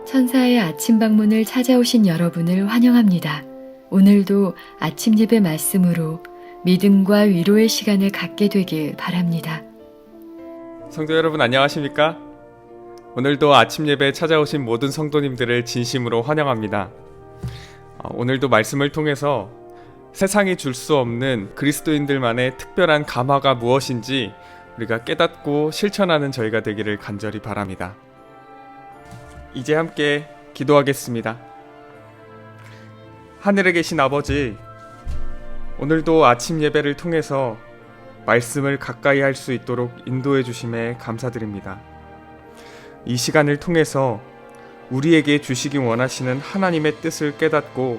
천사의 아침 방문을 찾아오신 여러분을 환영합니다. 오늘도 아침 예배 말씀으로 믿음과 위로의 시간을 갖게 되길 바랍니다. 성도 여러분 안녕하십니까? 오늘도 아침 예배에 찾아오신 모든 성도님들을 진심으로 환영합니다. 오늘도 말씀을 통해서 세상이 줄 수 없는 그리스도인들만의 특별한 감화가 무엇인지 우리가 깨닫고 실천하는 저희가 되기를 간절히 바랍니다. 이제 함께 기도하겠습니다. 하늘에 계신 아버지, 오늘도 아침 예배를 통해서 말씀을 가까이 할 수 있도록 인도해 주심에 감사드립니다. 이 시간을 통해서 우리에게 주시기 원하시는 하나님의 뜻을 깨닫고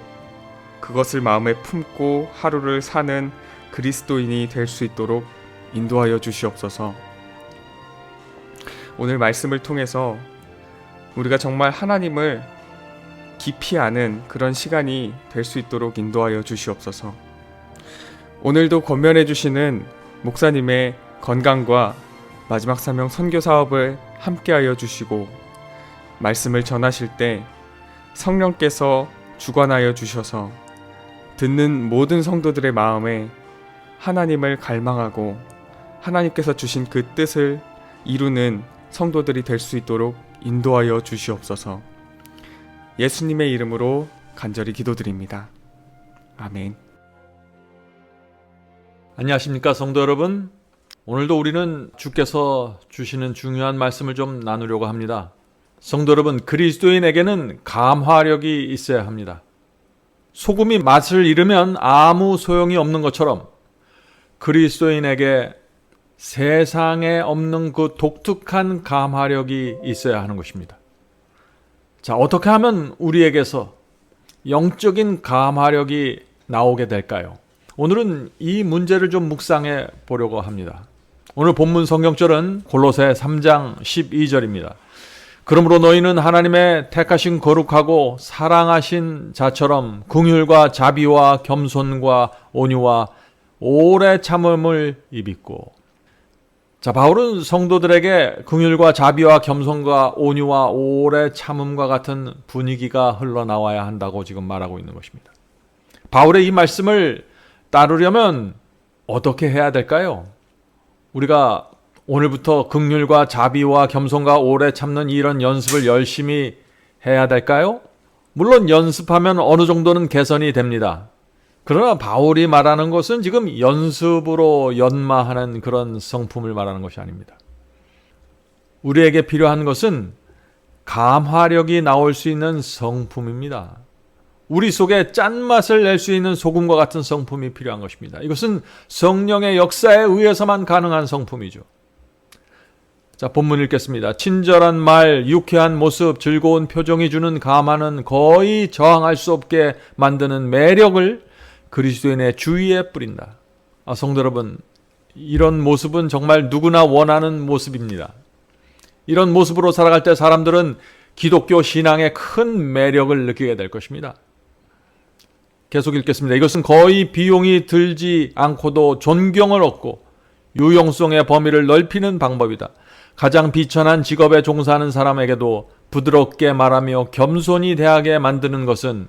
그것을 마음에 품고 하루를 사는 그리스도인이 될 수 있도록 인도하여 주시옵소서. 오늘 말씀을 통해서 우리가 정말 하나님을 깊이 아는 그런 시간이 될 수 있도록 인도하여 주시옵소서. 오늘도 권면해 주시는 목사님의 건강과 마지막 사명 선교 사업을 함께하여 주시고 말씀을 전하실 때 성령께서 주관하여 주셔서 듣는 모든 성도들의 마음에 하나님을 갈망하고 하나님께서 주신 그 뜻을 이루는 성도들이 될 수 있도록 인도하여 주시옵소서. 예수님의 이름으로 간절히 기도드립니다. 아멘. 안녕하십니까 성도 여러분. 오늘도 우리는 주께서 주시는 중요한 말씀을 좀 나누려고 합니다. 성도 여러분, 그리스도인에게는 감화력이 있어야 합니다. 소금이 맛을 잃으면 아무 소용이 없는 것처럼 그리스도인에게 세상에 없는 그 독특한 감화력이 있어야 하는 것입니다. 자, 어떻게 하면 우리에게서 영적인 감화력이 나오게 될까요? 오늘은 이 문제를 좀 묵상해 보려고 합니다. 오늘 본문 성경절은 골로새 3장 12절입니다. 그러므로 너희는 하나님의 택하신 거룩하고 사랑하신 자처럼 긍휼과 자비와 겸손과 온유와 오래 참음을 입고. 자, 바울은 성도들에게 긍휼과 자비와 겸손과 온유와 오래 참음과 같은 분위기가 흘러나와야 한다고 지금 말하고 있는 것입니다. 바울의 이 말씀을 따르려면 어떻게 해야 될까요? 우리가 오늘부터 긍휼과 자비와 겸손과 오래 참는 이런 연습을 열심히 해야 될까요? 물론 연습하면 어느 정도는 개선이 됩니다. 그러나 바울이 말하는 것은 지금 연습으로 연마하는 그런 성품을 말하는 것이 아닙니다. 우리에게 필요한 것은 감화력이 나올 수 있는 성품입니다. 우리 속에 짠맛을 낼 수 있는 소금과 같은 성품이 필요한 것입니다. 이것은 성령의 역사에 의해서만 가능한 성품이죠. 자, 본문 읽겠습니다. 친절한 말, 유쾌한 모습, 즐거운 표정이 주는 감화는 거의 저항할 수 없게 만드는 매력을 그리스도인의 주위에 뿌린다. 성도 여러분, 이런 모습은 정말 누구나 원하는 모습입니다. 이런 모습으로 살아갈 때 사람들은 기독교 신앙의 큰 매력을 느끼게 될 것입니다. 계속 읽겠습니다. 이것은 거의 비용이 들지 않고도 존경을 얻고 유용성의 범위를 넓히는 방법이다. 가장 비천한 직업에 종사하는 사람에게도 부드럽게 말하며 겸손히 대하게 만드는 것은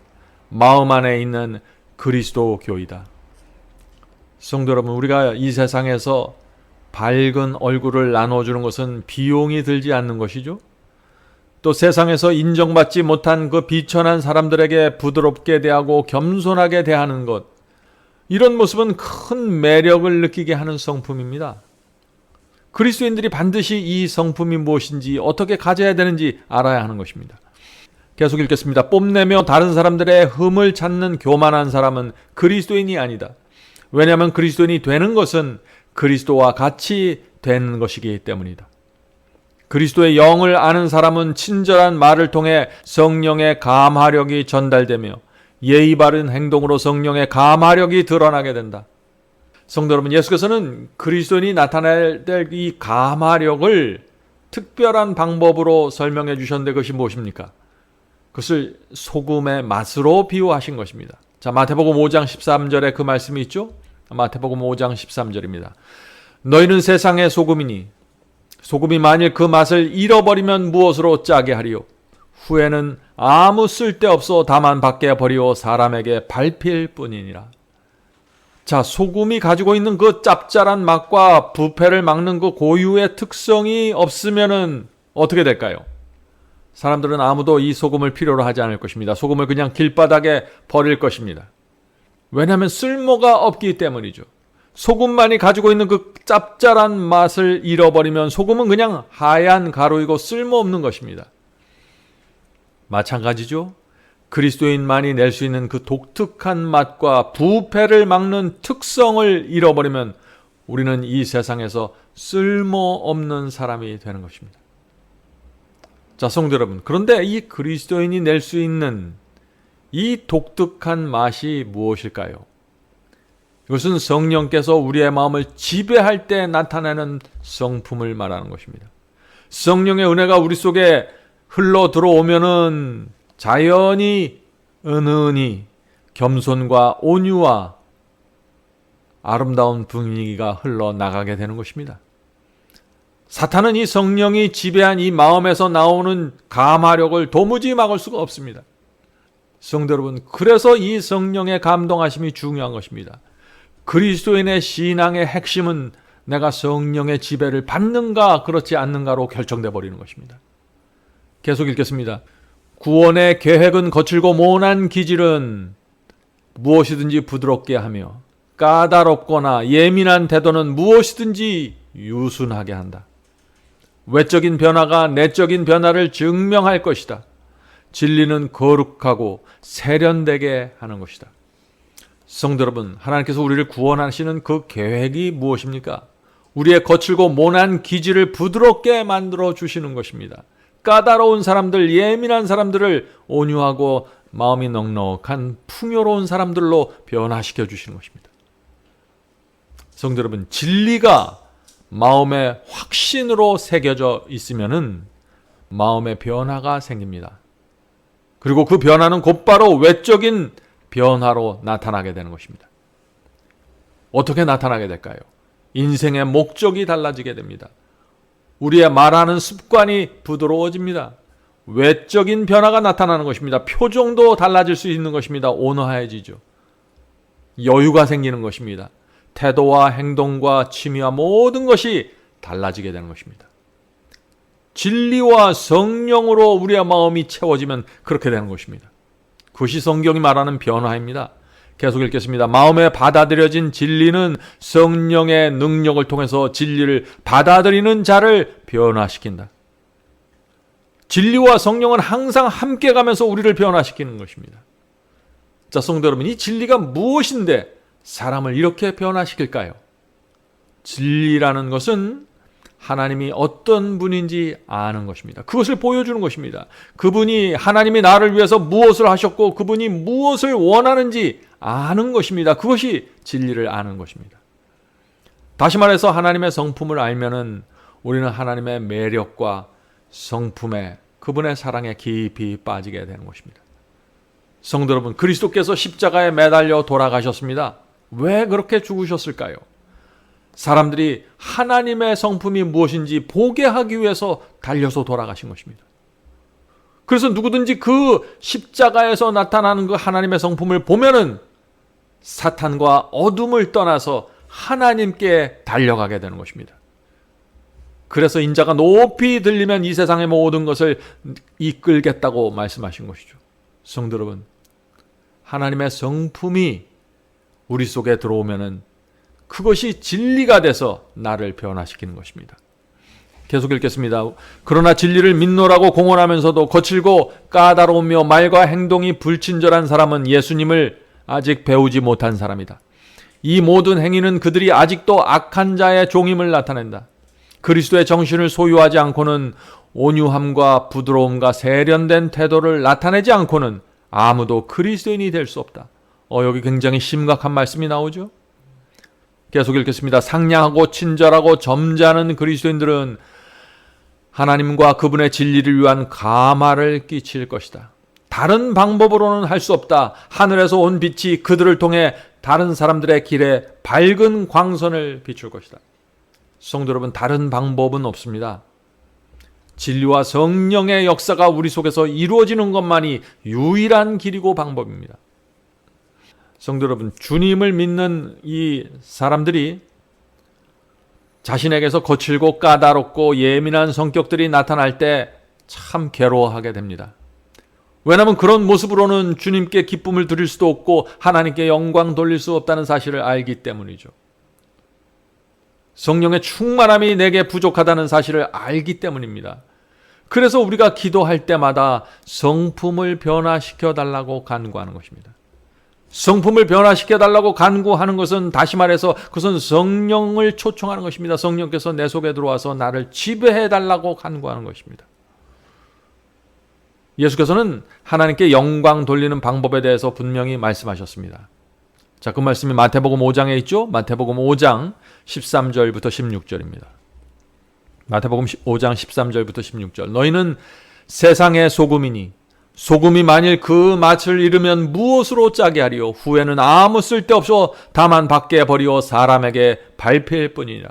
마음 안에 있는 그리스도교이다. 성도 여러분, 우리가 이 세상에서 밝은 얼굴을 나눠주는 것은 비용이 들지 않는 것이죠. 또 세상에서 인정받지 못한 그 비천한 사람들에게 부드럽게 대하고 겸손하게 대하는 것, 이런 모습은 큰 매력을 느끼게 하는 성품입니다. 그리스도인들이 반드시 이 성품이 무엇인지 어떻게 가져야 되는지 알아야 하는 것입니다. 계속 읽겠습니다. 뽐내며 다른 사람들의 흠을 찾는 교만한 사람은 그리스도인이 아니다. 왜냐하면 그리스도인이 되는 것은 그리스도와 같이 되는 것이기 때문이다. 그리스도의 영을 아는 사람은 친절한 말을 통해 성령의 감화력이 전달되며 예의 바른 행동으로 성령의 감화력이 드러나게 된다. 성도 여러분, 예수께서는 그리스도인이 나타낼 이 감화력을 특별한 방법으로 설명해 주셨는데 그것이 무엇입니까? 그것을 소금의 맛으로 비유하신 것입니다. 자, 마태복음 5장 13절에 그 말씀이 있죠? 마태복음 5장 13절입니다. 너희는 세상의 소금이니 소금이 만일 그 맛을 잃어버리면 무엇으로 짜게 하리요? 후에는 아무 쓸데없어 다만 밖에 버리고 사람에게 밟힐 뿐이니라. 자, 소금이 가지고 있는 그 짭짤한 맛과 부패를 막는 그 고유의 특성이 없으면은 어떻게 될까요? 사람들은 아무도 이 소금을 필요로 하지 않을 것입니다. 소금을 그냥 길바닥에 버릴 것입니다. 왜냐하면 쓸모가 없기 때문이죠. 소금만이 가지고 있는 그 짭짤한 맛을 잃어버리면 소금은 그냥 하얀 가루이고 쓸모없는 것입니다. 마찬가지죠. 그리스도인만이 낼 수 있는 그 독특한 맛과 부패를 막는 특성을 잃어버리면 우리는 이 세상에서 쓸모없는 사람이 되는 것입니다. 자, 성도 여러분, 그런데 이 그리스도인이 낼 수 있는 이 독특한 맛이 무엇일까요? 이것은 성령께서 우리의 마음을 지배할 때 나타나는 성품을 말하는 것입니다. 성령의 은혜가 우리 속에 흘러 들어오면은 자연히 은은히 겸손과 온유와 아름다운 분위기가 흘러나가게 되는 것입니다. 사탄은 이 성령이 지배한 이 마음에서 나오는 감화력을 도무지 막을 수가 없습니다. 성도 여러분, 그래서 이 성령의 감동하심이 중요한 것입니다. 그리스도인의 신앙의 핵심은 내가 성령의 지배를 받는가 그렇지 않는가로 결정돼 버리는 것입니다. 계속 읽겠습니다. 구원의 계획은 거칠고 모난 기질은 무엇이든지 부드럽게 하며 까다롭거나 예민한 태도는 무엇이든지 유순하게 한다. 외적인 변화가 내적인 변화를 증명할 것이다. 진리는 거룩하고 세련되게 하는 것이다. 성도 여러분, 하나님께서 우리를 구원하시는 그 계획이 무엇입니까? 우리의 거칠고 모난 기질을 부드럽게 만들어 주시는 것입니다. 까다로운 사람들, 예민한 사람들을 온유하고 마음이 넉넉한 풍요로운 사람들로 변화시켜 주시는 것입니다. 성도 여러분, 진리가 마음의 확신으로 새겨져 있으면은 마음의 변화가 생깁니다. 그리고 그 변화는 곧바로 외적인 변화로 나타나게 되는 것입니다. 어떻게 나타나게 될까요? 인생의 목적이 달라지게 됩니다. 우리의 말하는 습관이 부드러워집니다. 외적인 변화가 나타나는 것입니다. 표정도 달라질 수 있는 것입니다. 온화해지죠. 여유가 생기는 것입니다. 태도와 행동과 취미와 모든 것이 달라지게 되는 것입니다. 진리와 성령으로 우리의 마음이 채워지면 그렇게 되는 것입니다. 그것이 성경이 말하는 변화입니다. 계속 읽겠습니다. 마음에 받아들여진 진리는 성령의 능력을 통해서 진리를 받아들이는 자를 변화시킨다. 진리와 성령은 항상 함께 가면서 우리를 변화시키는 것입니다. 자, 성도 여러분, 이 진리가 무엇인데 사람을 이렇게 변화시킬까요? 진리라는 것은 하나님이 어떤 분인지 아는 것입니다. 그것을 보여주는 것입니다. 그분이 하나님이 나를 위해서 무엇을 하셨고 그분이 무엇을 원하는지 아는 것입니다. 그것이 진리를 아는 것입니다. 다시 말해서 하나님의 성품을 알면은 우리는 하나님의 매력과 성품에 그분의 사랑에 깊이 빠지게 되는 것입니다. 성도 여러분, 그리스도께서 십자가에 매달려 돌아가셨습니다. 왜 그렇게 죽으셨을까요? 사람들이 하나님의 성품이 무엇인지 보게 하기 위해서 달려서 돌아가신 것입니다. 그래서 누구든지 그 십자가에서 나타나는 그 하나님의 성품을 보면은 사탄과 어둠을 떠나서 하나님께 달려가게 되는 것입니다. 그래서 인자가 높이 들리면 이 세상의 모든 것을 이끌겠다고 말씀하신 것이죠. 성도 여러분, 하나님의 성품이 우리 속에 들어오면은 그것이 진리가 돼서 나를 변화시키는 것입니다. 계속 읽겠습니다. 그러나 진리를 믿노라고 공언하면서도 거칠고 까다로우며 말과 행동이 불친절한 사람은 예수님을 아직 배우지 못한 사람이다. 이 모든 행위는 그들이 아직도 악한 자의 종임을 나타낸다. 그리스도의 정신을 소유하지 않고는 온유함과 부드러움과 세련된 태도를 나타내지 않고는 아무도 그리스도인이 될 수 없다. 여기 굉장히 심각한 말씀이 나오죠. 계속 읽겠습니다. 상냥하고 친절하고 점잖은 그리스도인들은 하나님과 그분의 진리를 위한 감화를 끼칠 것이다. 다른 방법으로는 할 수 없다. 하늘에서 온 빛이 그들을 통해 다른 사람들의 길에 밝은 광선을 비출 것이다. 성도 여러분, 다른 방법은 없습니다. 진리와 성령의 역사가 우리 속에서 이루어지는 것만이 유일한 길이고 방법입니다. 성도 여러분, 주님을 믿는 이 사람들이 자신에게서 거칠고 까다롭고 예민한 성격들이 나타날 때 참 괴로워하게 됩니다. 왜냐하면 그런 모습으로는 주님께 기쁨을 드릴 수도 없고 하나님께 영광 돌릴 수 없다는 사실을 알기 때문이죠. 성령의 충만함이 내게 부족하다는 사실을 알기 때문입니다. 그래서 우리가 기도할 때마다 성품을 변화시켜 달라고 간구하는 것입니다. 성품을 변화시켜 달라고 간구하는 것은, 다시 말해서 그것은 성령을 초청하는 것입니다. 성령께서 내 속에 들어와서 나를 지배해 달라고 간구하는 것입니다. 예수께서는 하나님께 영광 돌리는 방법에 대해서 분명히 말씀하셨습니다. 자, 그 말씀이 마태복음 5장에 있죠? 마태복음 5장 13절부터 16절입니다. 마태복음 5장 13절부터 16절. 너희는 세상의 소금이니 소금이 만일 그 맛을 잃으면 무엇으로 짜게 하리요? 후에는 아무 쓸데없어 다만 밖에 버리어 사람에게 밟힐 뿐이니라.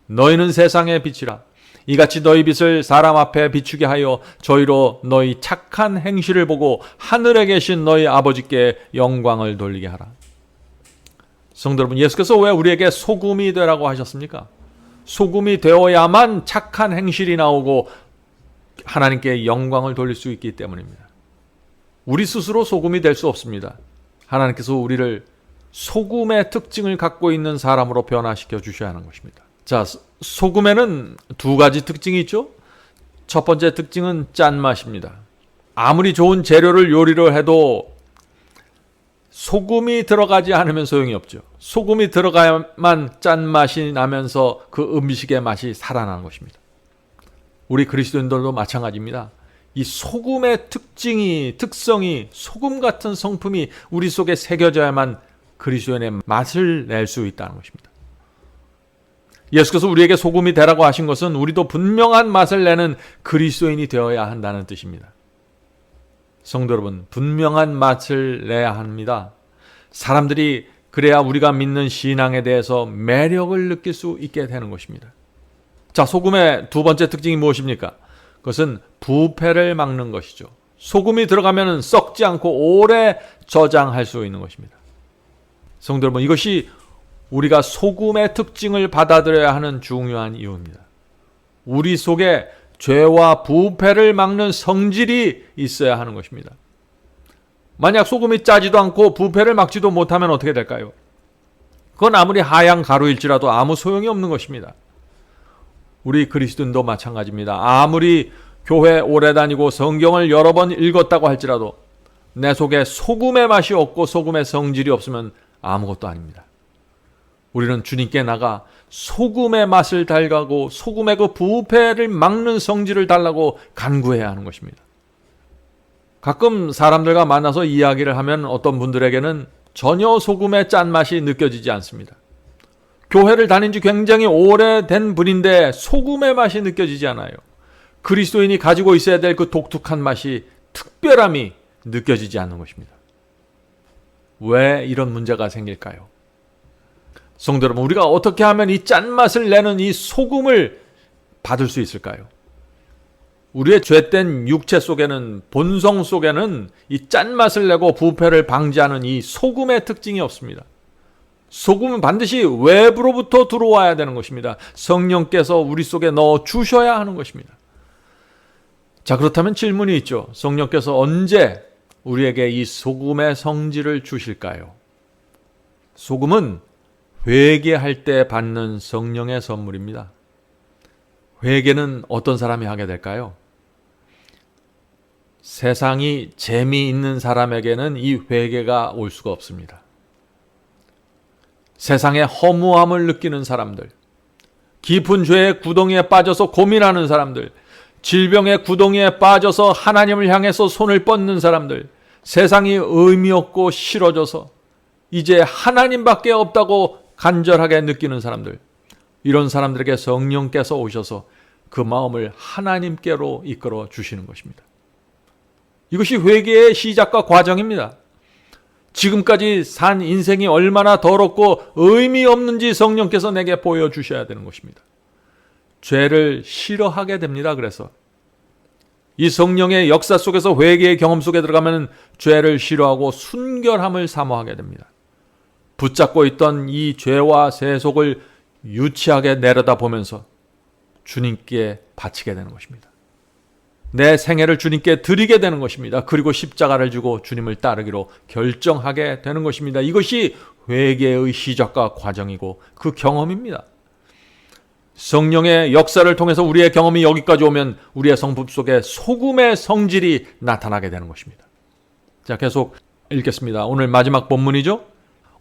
너희는 세상의 빛이라. 이같이 너희 빛을 사람 앞에 비추게 하여 저희로 너희 착한 행실을 보고 하늘에 계신 너희 아버지께 영광을 돌리게 하라. 성도 여러분, 예수께서 왜 우리에게 소금이 되라고 하셨습니까? 소금이 되어야만 착한 행실이 나오고 하나님께 영광을 돌릴 수 있기 때문입니다. 우리 스스로 소금이 될 수 없습니다. 하나님께서 우리를 소금의 특징을 갖고 있는 사람으로 변화시켜 주셔야 하는 것입니다. 자, 소금에는 두 가지 특징이 있죠. 첫 번째 특징은 짠맛입니다. 아무리 좋은 재료를 요리를 해도 소금이 들어가지 않으면 소용이 없죠. 소금이 들어가야만 짠맛이 나면서 그 음식의 맛이 살아나는 것입니다. 우리 그리스도인들도 마찬가지입니다. 이 소금의 특성이 소금 같은 성품이 우리 속에 새겨져야만 그리스도인의 맛을 낼 수 있다는 것입니다. 예수께서 우리에게 소금이 되라고 하신 것은 우리도 분명한 맛을 내는 그리스도인이 되어야 한다는 뜻입니다. 성도 여러분, 분명한 맛을 내야 합니다. 사람들이 그래야 우리가 믿는 신앙에 대해서 매력을 느낄 수 있게 되는 것입니다. 자, 소금의 두 번째 특징이 무엇입니까? 그것은 부패를 막는 것이죠. 소금이 들어가면 썩지 않고 오래 저장할 수 있는 것입니다. 성도 여러분, 이것이 우리가 소금의 특징을 받아들여야 하는 중요한 이유입니다. 우리 속에 죄와 부패를 막는 성질이 있어야 하는 것입니다. 만약 소금이 짜지도 않고 부패를 막지도 못하면 어떻게 될까요? 그건 아무리 하얀 가루일지라도 아무 소용이 없는 것입니다. 우리 그리스도인도 마찬가지입니다. 아무리 교회 오래 다니고 성경을 여러 번 읽었다고 할지라도 내 속에 소금의 맛이 없고 소금의 성질이 없으면 아무것도 아닙니다. 우리는 주님께 나가 소금의 맛을 달라고, 소금의 그 부패를 막는 성질을 달라고 간구해야 하는 것입니다. 가끔 사람들과 만나서 이야기를 하면 어떤 분들에게는 전혀 소금의 짠맛이 느껴지지 않습니다. 교회를 다닌 지 굉장히 오래된 분인데 소금의 맛이 느껴지지 않아요. 그리스도인이 가지고 있어야 될 그 독특한 맛이, 특별함이 느껴지지 않는 것입니다. 왜 이런 문제가 생길까요? 성도 여러분, 우리가 어떻게 하면 이 짠맛을 내는 이 소금을 받을 수 있을까요? 우리의 죄된 육체 속에는, 본성 속에는 이 짠맛을 내고 부패를 방지하는 이 소금의 특징이 없습니다. 소금은 반드시 외부로부터 들어와야 되는 것입니다. 성령께서 우리 속에 넣어 주셔야 하는 것입니다. 자, 그렇다면 질문이 있죠. 성령께서 언제 우리에게 이 소금의 성질을 주실까요? 소금은 회개할 때 받는 성령의 선물입니다. 회개는 어떤 사람이 하게 될까요? 세상이 재미있는 사람에게는 이 회개가 올 수가 없습니다. 세상의 허무함을 느끼는 사람들, 깊은 죄의 구덩이에 빠져서 고민하는 사람들, 질병의 구덩이에 빠져서 하나님을 향해서 손을 뻗는 사람들, 세상이 의미 없고 싫어져서 이제 하나님밖에 없다고 간절하게 느끼는 사람들, 이런 사람들에게 성령께서 오셔서 그 마음을 하나님께로 이끌어 주시는 것입니다. 이것이 회개의 시작과 과정입니다. 지금까지 산 인생이 얼마나 더럽고 의미 없는지 성령께서 내게 보여주셔야 되는 것입니다. 죄를 싫어하게 됩니다. 그래서 이 성령의 역사 속에서 회개의 경험 속에 들어가면 죄를 싫어하고 순결함을 사모하게 됩니다. 붙잡고 있던 이 죄와 세속을 유치하게 내려다보면서 주님께 바치게 되는 것입니다. 내 생애를 주님께 드리게 되는 것입니다. 그리고 십자가를 지고 주님을 따르기로 결정하게 되는 것입니다. 이것이 회개의 시작과 과정이고 그 경험입니다. 성령의 역사를 통해서 우리의 경험이 여기까지 오면 우리의 성품 속에 소금의 성질이 나타나게 되는 것입니다. 자, 계속 읽겠습니다. 오늘 마지막 본문이죠.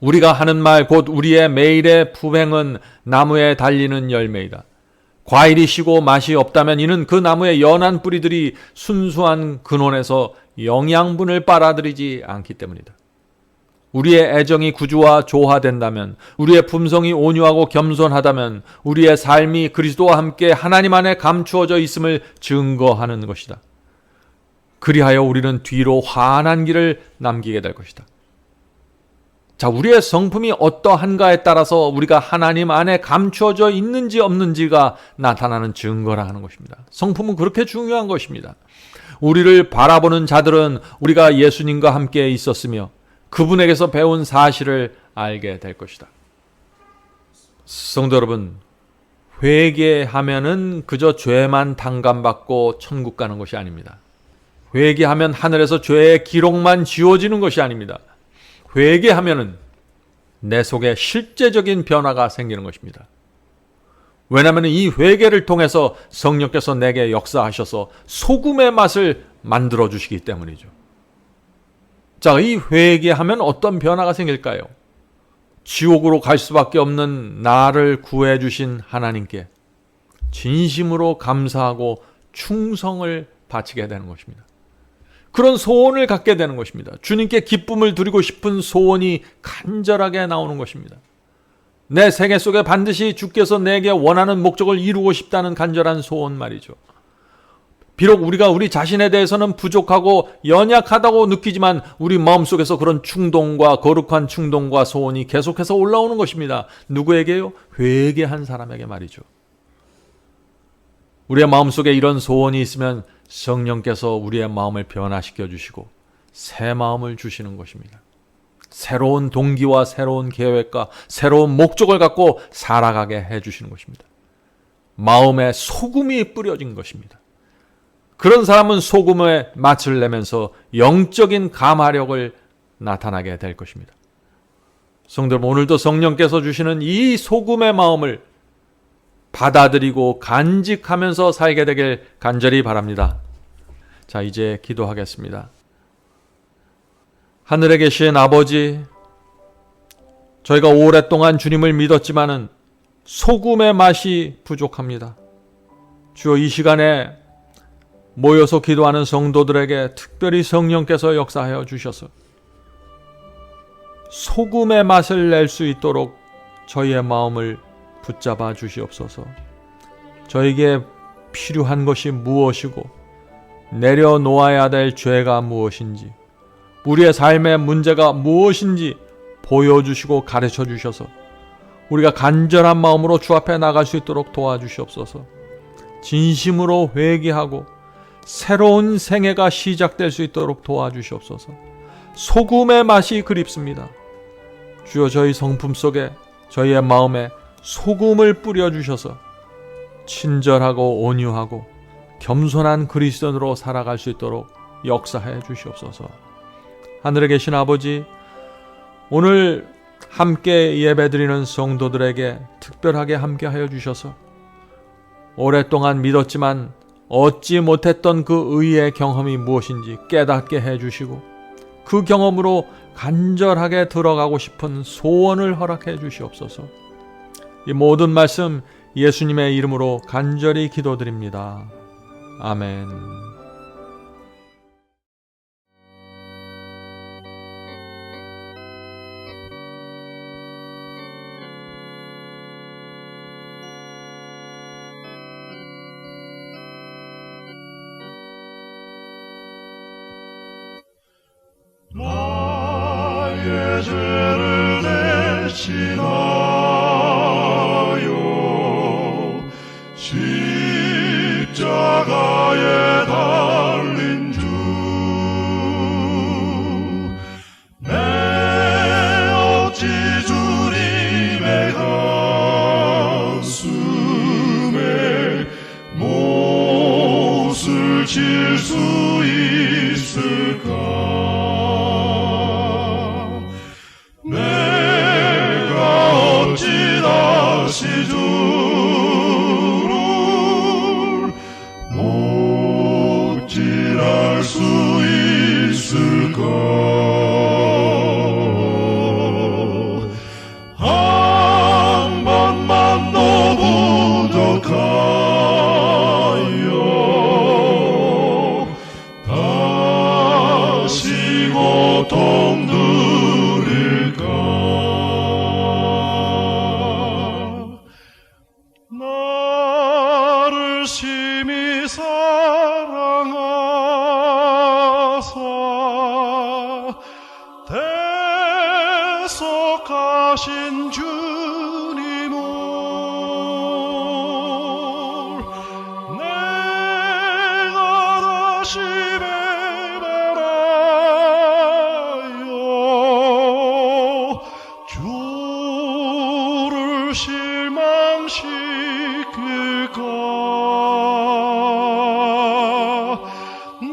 우리가 하는 말 곧 우리의 매일의 부행은 나무에 달리는 열매이다. 과일이 시고 맛이 없다면 이는 그 나무의 연한 뿌리들이 순수한 근원에서 영양분을 빨아들이지 않기 때문이다. 우리의 애정이 구주와 조화된다면, 우리의 품성이 온유하고 겸손하다면 우리의 삶이 그리스도와 함께 하나님 안에 감추어져 있음을 증거하는 것이다. 그리하여 우리는 뒤로 환한 길을 남기게 될 것이다. 자, 우리의 성품이 어떠한가에 따라서 우리가 하나님 안에 감추어져 있는지 없는지가 나타나는 증거라 하는 것입니다. 성품은 그렇게 중요한 것입니다. 우리를 바라보는 자들은 우리가 예수님과 함께 있었으며 그분에게서 배운 사실을 알게 될 것이다. 성도 여러분, 회개하면은 그저 죄만 탕감받고 천국 가는 것이 아닙니다. 회개하면 하늘에서 죄의 기록만 지워지는 것이 아닙니다. 회개하면은 내 속에 실제적인 변화가 생기는 것입니다. 왜냐하면 이 회개를 통해서 성령께서 내게 역사하셔서 소금의 맛을 만들어 주시기 때문이죠. 자, 이 회개하면 어떤 변화가 생길까요? 지옥으로 갈 수밖에 없는 나를 구해 주신 하나님께 진심으로 감사하고 충성을 바치게 되는 것입니다. 그런 소원을 갖게 되는 것입니다. 주님께 기쁨을 드리고 싶은 소원이 간절하게 나오는 것입니다. 내 생애 속에 반드시 주께서 내게 원하는 목적을 이루고 싶다는 간절한 소원 말이죠. 비록 우리가 우리 자신에 대해서는 부족하고 연약하다고 느끼지만 우리 마음속에서 그런 충동과 거룩한 충동과 소원이 계속해서 올라오는 것입니다. 누구에게요? 회개한 사람에게 말이죠. 우리의 마음속에 이런 소원이 있으면 성령께서 우리의 마음을 변화시켜 주시고 새 마음을 주시는 것입니다. 새로운 동기와 새로운 계획과 새로운 목적을 갖고 살아가게 해주시는 것입니다. 마음에 소금이 뿌려진 것입니다. 그런 사람은 소금의 맛을 내면서 영적인 감화력을 나타나게 될 것입니다. 성도 여러분, 오늘도 성령께서 주시는 이 소금의 마음을 받아들이고 간직하면서 살게 되길 간절히 바랍니다. 자, 이제 기도하겠습니다. 하늘에 계신 아버지, 저희가 오랫동안 주님을 믿었지만은 소금의 맛이 부족합니다. 주여, 이 시간에 모여서 기도하는 성도들에게 특별히 성령께서 역사하여 주셔서 소금의 맛을 낼 수 있도록 저희의 마음을 붙잡아 주시옵소서. 저에게 필요한 것이 무엇이고 내려놓아야 될 죄가 무엇인지, 우리의 삶의 문제가 무엇인지 보여주시고 가르쳐 주셔서 우리가 간절한 마음으로 주 앞에 나갈 수 있도록 도와주시옵소서. 진심으로 회개하고 새로운 생애가 시작될 수 있도록 도와주시옵소서. 소금의 맛이 그립습니다. 주여, 저희 성품 속에, 저희의 마음에 소금을 뿌려주셔서 친절하고 온유하고 겸손한 그리스도인으로 살아갈 수 있도록 역사해 주시옵소서. 하늘에 계신 아버지, 오늘 함께 예배드리는 성도들에게 특별하게 함께하여 주셔서 오랫동안 믿었지만 얻지 못했던 그 의의 경험이 무엇인지 깨닫게 해주시고 그 경험으로 간절하게 들어가고 싶은 소원을 허락해 주시옵소서. 이 모든 말씀 예수님의 이름으로 간절히 기도드립니다. 아멘. 나의 죄를 대신하여 십자가에 모질 수 있을까? 내가 어찌 다시 주를 못질할 수 있을까? 한 번만 더 부족하여 다시 고통 누릴까? 나를 심히 사랑하사 대속하신 주님을 내가 다시 배반하여 주를 실망시킬까?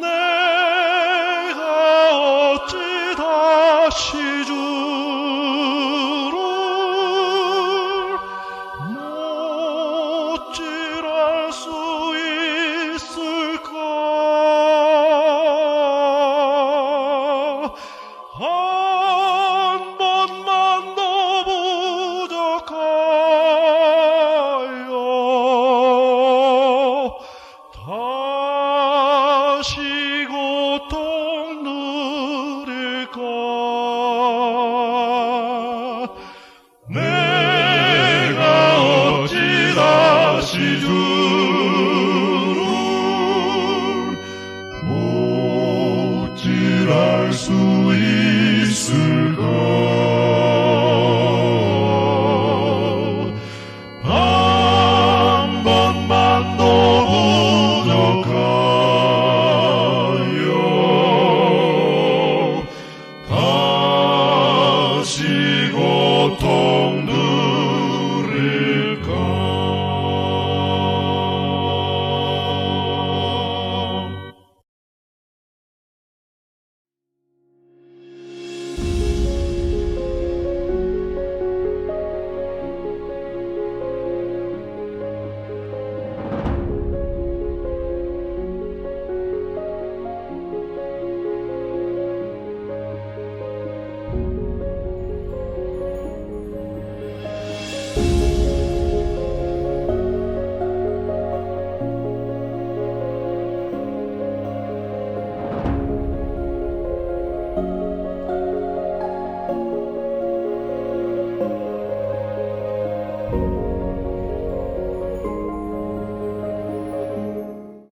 내가 어찌 다시 주를 못질할 수 있을까? 한 번만 더 부족하여 다시 고통 누릴까? 내가 어찌 다시 주를 못질할 수 있을까?